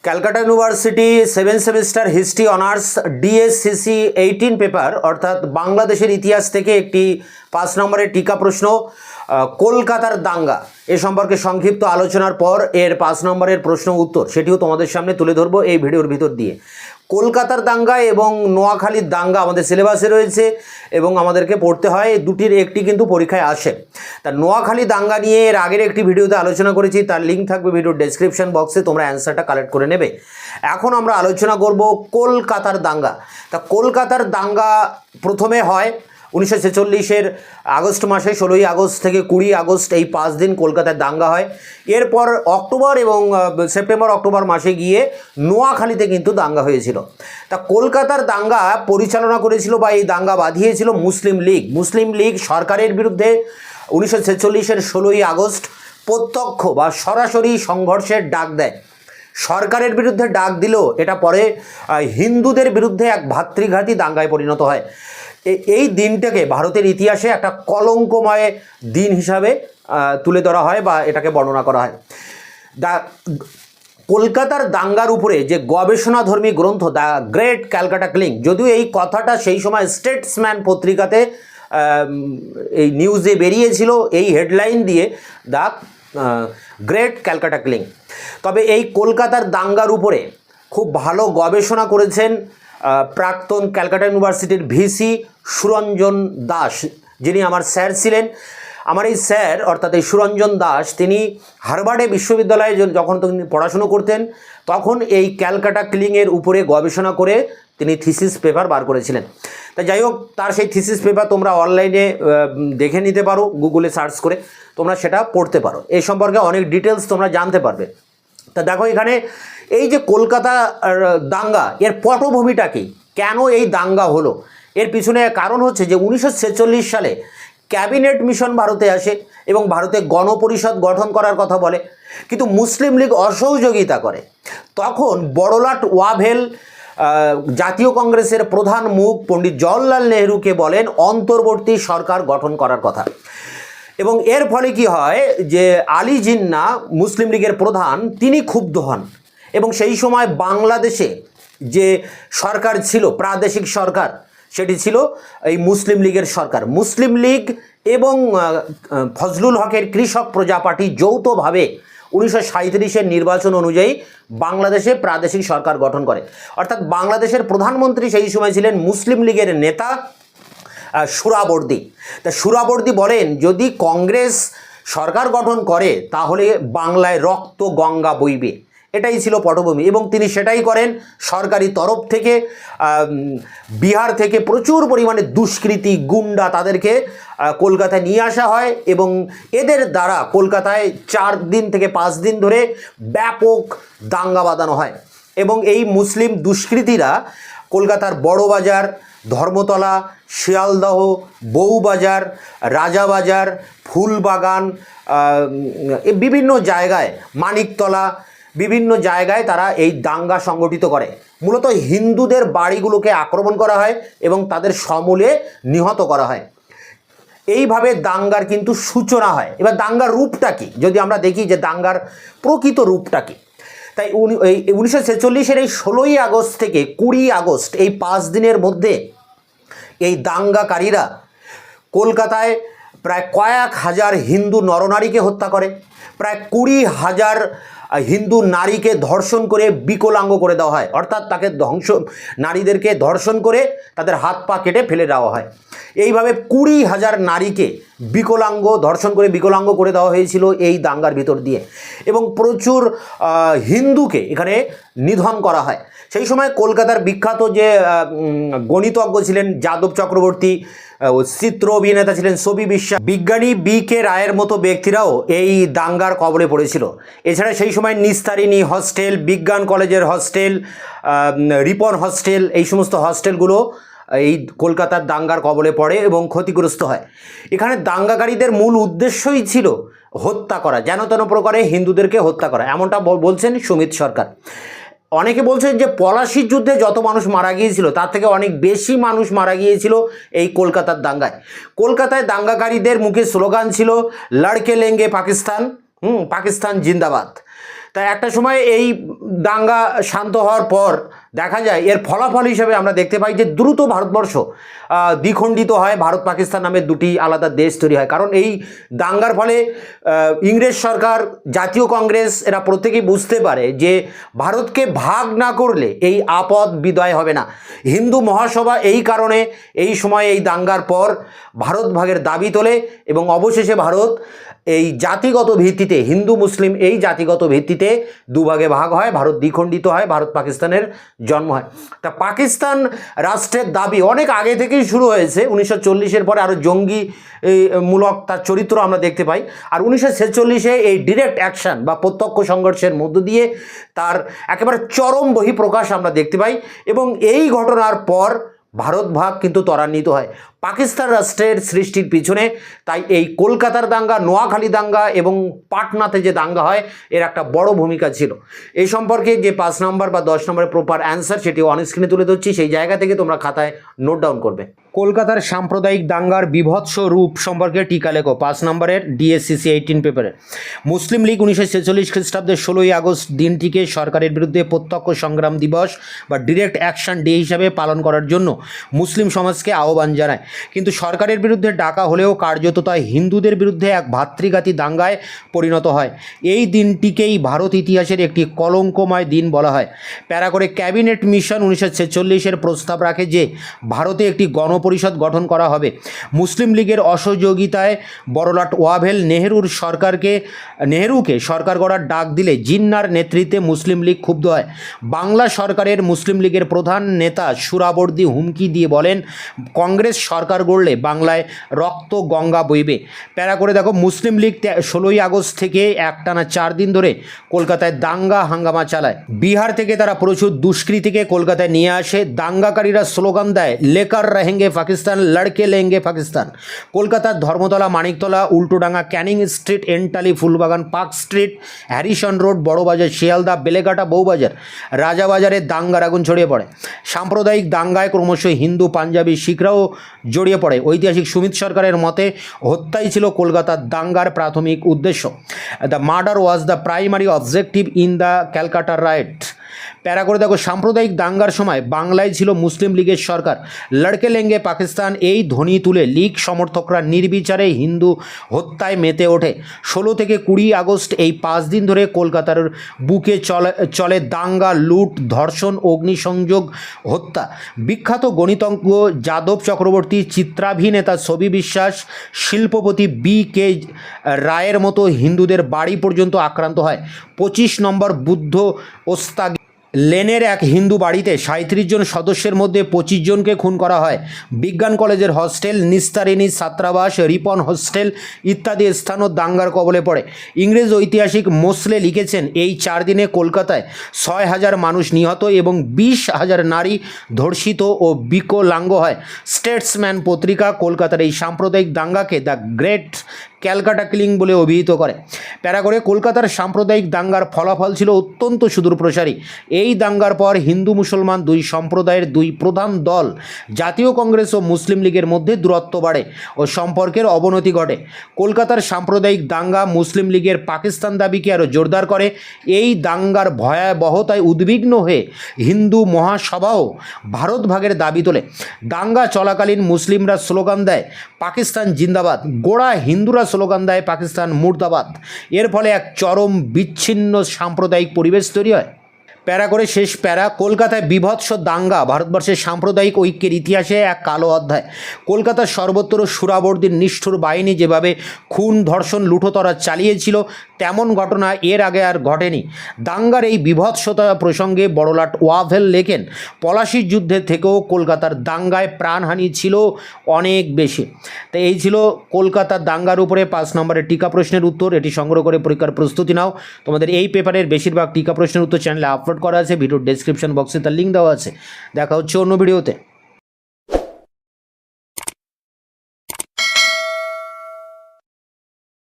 Calcutta university 7 semester history honours DSCC 18 paper অর্থাৎ বাংলাদেশের ইতিহাস থেকে একটি 5 নম্বরের টিকা প্রশ্ন কলকাতার দাঙ্গা এ সম্পর্কে সংক্ষিপ্ত আলোচনার পর এর 5 নম্বরের প্রশ্ন উত্তর সেটিও তোমাদের সামনে তুলে ধরবো এই ভিডিওর ভিতর দিয়ে। কলকাতার দাঙ্গা এবং নোয়াখালীর দাঙ্গা আমাদের সিলেবাসে রয়েছে এবং আমাদেরকে পড়তে হয়, দুটির একটি কিন্তু পরীক্ষায় আসে। তা নোয়াখালী দাঙ্গা নিয়ে এর আগের একটি ভিডিওতে আলোচনা করেছি, তার লিঙ্ক থাকবে ভিডিওর ডেসক্রিপশন বক্সে, তোমরা অ্যান্সারটা কালেক্ট করে নেবে। এখন আমরা আলোচনা করব কলকাতার দাঙ্গা। তা কলকাতার দাঙ্গা প্রথমে হয় 1946-এর আগস্ট মাসে, 16ই আগস্ট থেকে 20 আগস্ট, এই 5 দিন কলকাতায় দাঙ্গা হয়। এরপর অক্টোবর এবং সেপ্টেম্বর অক্টোবর মাসে গিয়ে নোয়াখালীতে কিন্তু দাঙ্গা হয়েছিল। তা কলকাতার দাঙ্গা পরিচালনা করেছিল বা এই দাঙ্গা বাঁধিয়েছিল মুসলিম লীগ। মুসলিম লীগ সরকারের বিরুদ্ধে 1946-এর 16ই আগস্ট প্রত্যক্ষ বা সরাসরি সংঘর্ষের ডাক দেয়। সরকারের বিরুদ্ধে ডাক দিলেও এটা পরে হিন্দুদের বিরুদ্ধে এক ভাতৃঘাতী দাঙ্গায় পরিণত হয়। এই দিনটাকে ভারতের ইতিহাসে একটা কলঙ্কময় দিন হিসাবে তুলে ধরা হয় বা এটাকে বর্ণনা করা হয়। কলকাতার দাঙ্গার উপরে যে গবেষণাধর্মী গ্রন্থ দ্য গ্রেট ক্যালকাটা ক্লিং, যদিও এই কথাটা সেই সময় স্টেটসম্যান পত্রিকাতে এই নিউজে বেরিয়েছিল এই হেডলাইন দিয়ে, দ্য গ্রেট ক্যালকাটা ক্লিং। তবে এই কলকাতার দাঙ্গার উপরে খুব ভালো গবেষণা করেছেন প্রাক্তন ক্যালকাটা ইউনিভার্সিটির ভিসি সুরঞ্জন দাস, যিনি আমার স্যার ছিলেন। আমার এই স্যার অর্থাৎ এই সুরঞ্জন দাস, তিনি হার্ভার্ডে বিশ্ববিদ্যালয়ে যখন তিনি পড়াশুনো করতেন তখন এই ক্যালকাটা ক্লিংয়ের উপরে গবেষণা করে তিনি থিসিস পেপার বার করেছিলেন। তা যাই হোক, তার সেই থিসিস পেপার তোমরা অনলাইনে দেখে নিতে পারো, গুগলে সার্চ করে তোমরা সেটা পড়তে পারো, এই সম্পর্কে অনেক ডিটেলস তোমরা জানতে পারবে। তা দেখো, এখানে এই যে কলকাতা দাঙ্গা, এর পটভূমিটা কি, কেন এই দাঙ্গা হলো, এর পিছনে কারণ হচ্ছে যে 1946 সালে ক্যাবিনেট মিশন ভারতে আসে এবং ভারতে গণপরিষদ গঠন করার কথা বলে, কিন্তু মুসলিম লীগ অসহযোগিতা করে। তখন বড়লাট ওয়াভেল জাতীয় কংগ্রেসের প্রধান মুখ পণ্ডিত জওহরলাল নেহরুকে বলেন অন্তর্বর্তী সরকার গঠন করার কথা। এবং এর ফলে কি হয় যে আলী জিন্নাহ মুসলিম লীগের প্রধান, তিনি ক্ষুব্ধ হন এবং সেই সময় বাংলাদেশে যে সরকার ছিল, প্রাদেশিক সরকার, সেটি ছিল এই মুসলিম লীগের সরকার। মুসলিম লীগ এবং ফজলুল হকের কৃষক প্রজা পার্টি যৌথভাবে 1937-এর নির্বাচন অনুযায়ী বাংলাদেশে প্রাদেশিক সরকার গঠন করে। অর্থাৎ বাংলাদেশের প্রধানমন্ত্রী সেই সময় ছিলেন মুসলিম লীগের নেতা সুহরাওয়ার্দী। তা সুহরাওয়ার্দী বলেন, যদি কংগ্রেস সরকার গঠন করে তাহলে বাংলায় রক্ত গঙ্গা বইবে, এটাই ছিল পটভূমি এবং তিনি সেটাই করেন। সরকারি তরফ থেকে বিহার থেকে প্রচুর পরিমাণে দুষ্কৃতী গুন্ডা তাদেরকে কলকাতায় নিয়ে আসা হয় এবং এদের দ্বারা কলকাতায় 4 দিন থেকে 5 দিন ধরে ব্যাপক দাঙ্গা বাঁধানো হয় এবং এই মুসলিম দুষ্কৃতীরা কলকাতার বড়বাজার, ধর্মতলা, শিয়ালদহ, বউবাজার, রাজাবাজার, ফুলবাগান, বিভিন্ন জায়গায়, মানিকতলা, বিভিন্ন জায়গায় তারা এই দাঙ্গা সংগঠিত করে। মূলত হিন্দুদের বাড়িগুলোকে আক্রমণ করা হয় এবং তাদের সমূলে নিহত করা হয়। এইভাবে দাঙ্গার কিন্তু সূচনা হয়। এবার দাঙ্গার রূপটা কি, যদি আমরা দেখি যে দাঙ্গার প্রকৃত রূপটা কি, তাই 1946-এর এই 16ই আগস্ট থেকে 20 আগস্ট, এই 5 দিনের মধ্যে এই দাঙ্গাকারীরা কলকাতায় প্রায় কয়েক হাজার হিন্দু নরনারীকে হত্যা করে, প্রায় 20,000 হিন্দু নারীকে ধর্ষণ করে বিকলাঙ্গ করে দেওয়া হয়, অর্থাৎ তাকে নারীদেরকে ধর্ষণ করে তাদের হাত পা কেটে ফেলে দেওয়া হয়। এইভাবে 20,000 নারীকে ধর্ষণ করে বিকলাঙ্গ করে দেওয়া হয়েছিল এই দাঙ্গার ভিতর দিয়ে এবং প্রচুর হিন্দুকে এখানে নিধন করা হয়। সেই সময় কলকাতার বিখ্যাত যে গণিতজ্ঞ ছিলেন যাদব চক্রবর্তী, চিত্র অভিনেতা ছিলেন ছবি বিশ্বাস, বিজ্ঞানী বি.কে রায়ের মতো ব্যক্তিরাও এই দাঙ্গার কবলে পড়েছিল। এছাড়া সেই সময় নিস্তারিণী হস্টেল, বিজ্ঞান কলেজের হস্টেল, রিপন হস্টেল, এই সমস্ত হস্টেলগুলো এই কলকাতার দাঙ্গার কবলে পড়ে এবং ক্ষতিগ্রস্ত হয়। এখানে দাঙ্গাকারীদের মূল উদ্দেশ্যই ছিল হত্যা করা, যেন তেন প্রকারে হিন্দুদেরকে হত্যা করা, এমনটা বলছেন সুমিত সরকার। অনেকে বলছেন যে পলাশির যুদ্ধে যত মানুষ মারা গিয়েছিল তার থেকে অনেক বেশি মানুষ মারা গিয়েছিল এই কলকাতার দাঙ্গায়। কলকাতায় দাঙ্গাকারীদের মুখে স্লোগান ছিল লড়কে লেঙ্গে পাকিস্তান, পাকিস্তান জিন্দাবাদ। তা একটা সময় এই দাঙ্গা শান্ত হওয়ার পর দেখা যায় এর ফলাফল হিসেবে আমরা দেখতে পাই যে দ্রুত ভারতবর্ষ দ্বিখণ্ডিত হয়, ভারত পাকিস্তান নামে দুটি আলাদা দেশ তৈরি হয়। কারণ এই দাঙ্গার ফলে ইংরেজ সরকার, জাতীয় কংগ্রেস এরা প্রত্যেকেই বুঝতে পারে যে ভারতকে ভাগ না করলে এই আপদ বিদায় হবে না। হিন্দু মহাসভা এই কারণে এই সময় এই দাঙ্গার পর ভারত ভাগের দাবি তোলে এবং অবশেষে ভারত এই জাতিগত ভিত্তিতে, হিন্দু মুসলিম এই জাতিগত ভিত্তিতে দুভাগে ভাগ হয়, ভারত দ্বিখণ্ডিত হয়, ভারত পাকিস্তানের জন্ম হয়। তা পাকিস্তান রাষ্ট্রের দাবি অনেক আগে থেকেই শুরু হয়েছে। 1940-এর পরে আরও জঙ্গি মূলক তার চরিত্র আমরা দেখতে পাই। আর 1946-এ এই ডিরেক্ট অ্যাকশন বা প্রত্যক্ষ সংঘর্ষের মধ্য দিয়ে তার একেবারে চরম বহিঃপ্রকাশ আমরা দেখতে পাই এবং এই ঘটনার পর ভারত ভাগ কিন্তু ত্বরান্বিত হয় পাকিস্তান রাষ্ট্রের সৃষ্টির পিছনে। তাই এই কলকাতার দাঙ্গা, নোয়াখালী দাঙ্গা এবং পাটনাতে যে দাঙ্গা হয় এর একটা বড় ভূমিকা ছিল। এই সম্পর্কে যে 5 নম্বর বা 10 নম্বরের প্রপার অ্যান্সার সেটি অন স্ক্রিনে তুলে ধরছি, সেই জায়গা থেকে তোমরা খাতায় নোট ডাউন করবে। কলকাতার সাম্প্রদায়িক দাঙ্গার বিভৎস রূপ সম্পর্কে টিকা লেখো, 5 নম্বরের ডিএসসিসি 18 পেপারে। মুসলিম লীগ 1946 খ্রিস্টাব্দের 16ই আগস্ট দিনটিকে সরকারের বিরুদ্ধে প্রত্যক্ষ সংগ্রাম দিবস বা ডিরেক্ট অ্যাকশন ডে হিসাবে পালন করার জন্য মুসলিম সমাজকে আহ্বান জানায়। কিন্তু সরকারের বিরুদ্ধে ডাকা হলেও কার্যত তা হিন্দুদের বিরুদ্ধে এক ভাতৃঘাতী দাঙ্গায় পরিণত হয়। এই দিনটিকেই ভারত ইতিহাসের একটি কলঙ্কময় দিন বলা হয়। প্যারা করে ক্যাবিনেট মিশন 1946-এর প্রস্তাব রাখে যে ভারতে একটি গণপরিষদ গঠন করা হবে। মুসলিম লীগের অসহযোগিতায় বড়লাট ওয়াভেল নেহেরুকে সরকার গড়ার ডাক দিলে জিন্নার নেতৃত্বে মুসলিম লীগ ক্ষুব্ধ হয়। বাংলা সরকারের মুসলিম লীগের প্রধান নেতা সুরাবর্দী হুমকি দিয়ে বলেন, কংগ্রেস সরকার গড়লে বাংলায় রক্ত গঙ্গা বইবে। প্যারা করে দেখো, মুসলিম লীগ 16ই আগস্ট থেকে একটানা 4 দিন ধরে কলকাতায় দাঙ্গা হাঙ্গামা চালায়। বিহার থেকে তারা প্রচুর দুষ্কৃতীকে কলকাতায় নিয়ে আসে। দাঙ্গাকারীরা স্লোগান দেয়, লেকার रहेंगे পাকিস্তান, লড়কে লেঙ্গে পাকিস্তান। কলকাতার Dharmatala, Maniktala, Ultadanga, Canning Street, Entally, Phoolbagan, Park Street, Harrison Road, Burrabazar, Sealdah, Beleghata, Bowbazar, রাজাবাজারে দাঙ্গার আগুন ছড়িয়ে পড়ে। সাম্প্রদায়িক দাঙ্গায় ক্রমশ হিন্দু, পাঞ্জাবি, শিখরাও জড়িয়ে পড়ে। ঐতিহাসিক সুমিত সরকারের মতে হত্যাই ছিল কলকাতার দাঙ্গার প্রাথমিক উদ্দেশ্য। The murder was the primary objective in the Calcutta right. প্যারা করে দেখো, সাম্প্রদায়িক দাঙ্গার সময় বাংলায় ছিল মুসলিম লীগের সরকার। লড়কে লেঙ্গে পাকিস্তান এই ধ্বনি তুলে লীগ সমর্থকরা নির্বিচারে হিন্দু হত্যায় মেতে ওঠে। 16 থেকে 20 আগস্ট এই 5 দিন ধরে কলকাতার বুকে চলে দাঙ্গা, লুট, ধর্ষণ, অগ্নিসংযোগ, হত্যা। বিখ্যাত গণিতজ্ঞ যাদব চক্রবর্তী, চিত্রাভিনেতা ছবি বিশ্বাস, শিল্পপতি বি.কে. রায়ের মতো হিন্দুদের বাড়ি পর্যন্ত আক্রান্ত হয়। 25 নম্বর বুদ্ধ ওস্তাগি লেনের এক হিন্দু বাড়িতে 37 জন সদস্যের মধ্যে 25 জনকে খুন করা হয়। বিজ্ঞান কলেজের হস্টেল, নিস্তারিণী ছাত্রাবাস, রিপন হোস্টেল ইত্যাদি স্থানও দাঙ্গার কবলে পড়ে। ইংরেজ ঐতিহাসিক মোসলে লিখেছেন, এই 4 দিনে কলকাতায় 6,000 মানুষ নিহত এবং 20,000 নারী ধর্ষিত ও বিকলাঙ্গ হয়। স্টেটসম্যান পত্রিকা কলকাতার এই সাম্প্রদায়িক দাঙ্গাকে দ্য গ্রেট ক্যালকাটা কিলিং বলে অভিহিত করে। প্যারা করে, কলকাতার সাম্প্রদায়িক দাঙ্গার ফলাফল ছিল অত্যন্ত সুদূরপ্রসারী। এই দাঙ্গার পর হিন্দু মুসলমান দুই সম্প্রদায়ের দুই প্রধান দল জাতীয় কংগ্রেস ও মুসলিম লীগের মধ্যে দূরত্ব বাড়ে ও সম্পর্কের অবনতি ঘটে। কলকাতার সাম্প্রদায়িক দাঙ্গা মুসলিম লীগের পাকিস্তান দাবিকে আরও জোরদার করে। এই দাঙ্গার ভয়াবহতায় উদ্বিগ্ন হয়ে হিন্দু মহাসভাও ভারত ভাগের দাবি তোলে। দাঙ্গা চলাকালীন মুসলিমরা স্লোগান দেয়, পাকিস্তান জিন্দাবাদ। গোড়া হিন্দুরা স্লোগান দেয়, পাকিস্তান মুর্দাবাদ। এর ফলে এক চরম বিচ্ছিন্ন সাম্প্রদায়িক পরিবেশ তৈরি হয়। প্যারা করে শেষ প্যারা, কলকাতায় বিভৎস দাঙ্গা ভারতবর্ষের সাম্প্রদায়িক ঐক্যের ইতিহাসে এক কালো অধ্যায়। কলকাতার সর্বত্র সুরাবর্দীর নিষ্ঠুর বাহিনী যেভাবে খুন, ধর্ষণ, লুঠোতরা চালিয়েছিল তেমন ঘটনা এর আগে আর ঘটেনি। দাঙ্গার এই বিভৎসতা প্রসঙ্গে বড়লাট ওয়াভেল লেখেন, পলাশির যুদ্ধের থেকেও কলকাতার দাঙ্গায় প্রাণহানি ছিল অনেক বেশি। তো এই ছিল কলকাতার দাঙ্গার উপরে 5 নম্বরের টিকা প্রশ্নের উত্তর। এটি সংগ্রহ করে পরীক্ষার প্রস্তুতি নাও। তোমাদের এই পেপারের বেশিরভাগ টিকা প্রশ্নের উত্তর চ্যানেলে আপলোড করা আছে, ভিডিওর ডেসক্রিপশন বক্সে তার লিঙ্ক দেওয়া আছে। দেখা হচ্ছে অন্য ভিডিওতে।